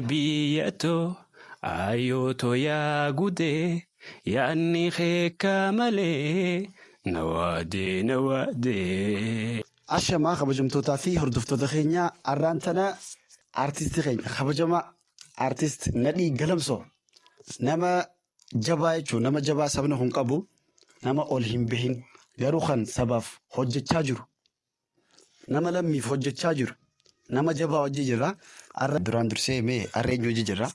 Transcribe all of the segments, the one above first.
Biyyatoo ayootoo yaa gudee yaadni keeka malee nawaadee. Ashamaa kabajamtootaa fi hordoftoota keenya har'aan tana artistii keenya kabajamaa artist Nadhii Galamsoo nama jabaa jechuun nama jabaa sabni kun qabu nama ol hin bahin garuu kan sabaaf hojjechaa jiru nama lammiif hojjechaa jiru nama jabaa hojii jirra. Duraan dursee mee harreen hojii jirra.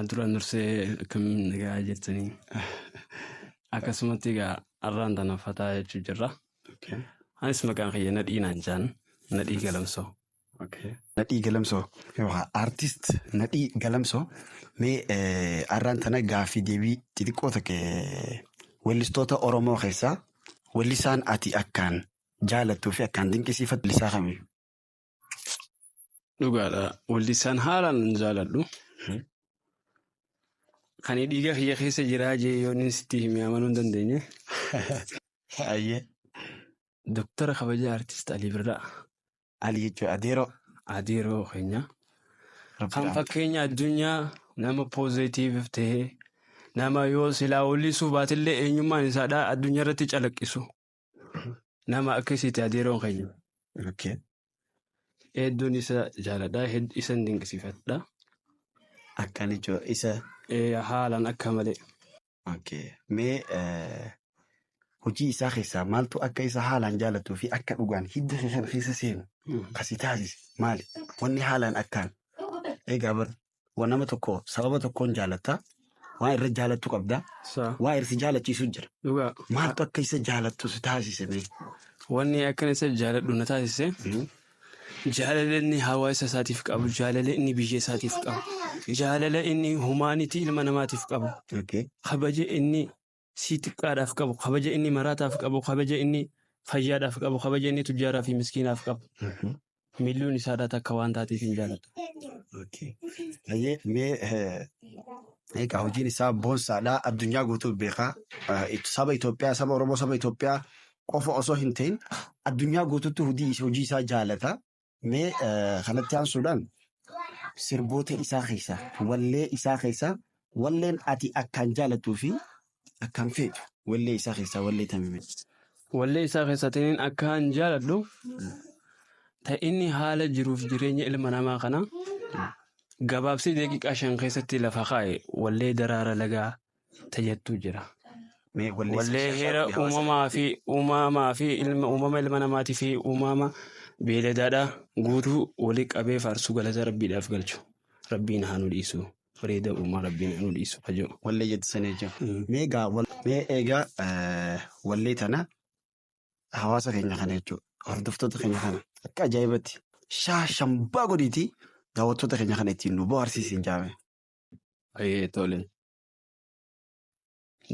Duraan dursee akkamiin nagaa jettanii akkasumatti egaa har'aan tana fataa jechuu jirra. Anis maqaan kiyya Nadhii naan jaan Nadhii Galamsoo. Nadhii Galamsoo yookaan artist Nadhii Galamsoo mee har'aan tana gaaffii deebii xixiqqoo ta'e weellistoota Oromoo keessaa weellisaan ati akkaan jaalattuu fi akkaan dinqisiifattu weellisaa kami? Dhugaadha. Weellisaan haalaan jaaladhu. Kan dhiiga kiyya keessa jiraa jee yoon sitti himee amanuu hin dandeenye. Doktara kabajaa artist Alii Birraa. Alii jechuun Adeeroo keenya. Kan fakkeenya addunyaa nama poozitiiv ta'ee nama yoo silaa weellisuu baatillee eenyummaan isaadhaa addunyaa irratti calaqqisu. Nama akkasiiti Adeeroon keenya. Hedduun isa jaaladha. Isa dinqisiifadha. Akkaan jechuun isa. Haalaan akka malee. Mee hojii isaa keessaa maaltu akka isa haalaan jaalattuu fi akka dhugaan hidda keessa seenu kasi taasise maali? Wanni haalaan akkaan egaa waan nama tokko sababa tokkoon jaalatta waan irra jaalattu qabda waan irsi jaalachiisu jira. Maaltu akka isa jaalattu si taasise mee? Wanni akkan isa jaaladhu na taasise jaalala inni hawaasa isaatiif qabu, jaalala inni biyya isaatiif qabu, jaalala inni humaanitii ilma namaatiif qabu, kabaja inni si xiqqaadhaaf qabu, kabaja inni maraataaf qabu, kabaja inni fayyaadhaaf qabu, kabaja inni tujjaaraa fi miskiinaaf qabu. Miilluun isaadhaa takka waan taateef hin jaalatu. Egaa hojiin isaa boonsaadhaa addunyaa guutuu beekaa saba Itoophiyaa saba Oromoo saba Itoophiyaa qofa osoo hin ta'in addunyaa guutuutti hojii isaa jaalata. Mee kanatti aansuudhaan sirboota isaa keessaa wallee isaa keessaa walleen ati akkaan jaalattuu fi akkaan feetu wallee isaa keessaa wallee tamime. Wallee isaa keessaatiin akkaan jaaladhu ta'inni haala jiruuf jireenya ilma namaa kana gabaabsii daqiiqaa 5 keessatti lafa kaa'e wallee daraara lagaa tajaajiltu jira. Wallee heera uumamaa fi uumama ilma namaatii fi uumama beeladaadhaa guutuu walii qabee faarsuu galata rabbiidhaaf galchu. Rabbiin haa nu dhiisu. Bareeda uumaa rabbiin haa nu dhiisu. Wallee jettisanii jiru. Mee egaa wallee tana hawaasa keenya kana jechuudha. Hordoftoota keenya kana akka ajaa'ibatti shambaa godhiitii daawwattoota keenya kana ittiin nu bohaarsiisin jaame. Tole.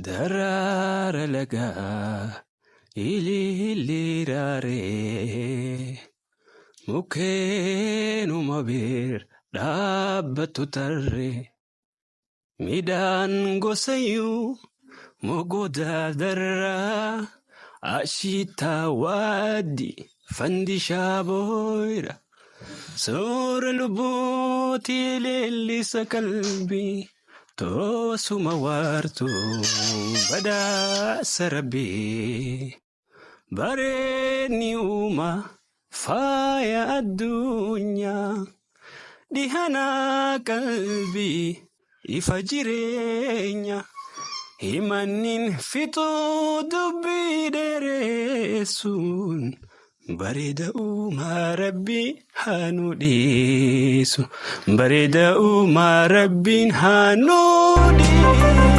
Daraara lagaa ililiraaree mukkeenuma bir dhaabbattu tarree midhaan gosayyuu mogodaa darraa ashiitaa waaddi fandishaa booyra soora lubbuuti leellisa qalbii. Toosuma waartuu badhaasa rabbii bareedni uumaa faaya addunyaa dhihanaa qalbii ifa jireenya himannin fixuu dubbii dheeressuun bareeda uumaa rabbii haa nu dhiisu bareeda uumaa rabbiin haa nu dhiisu.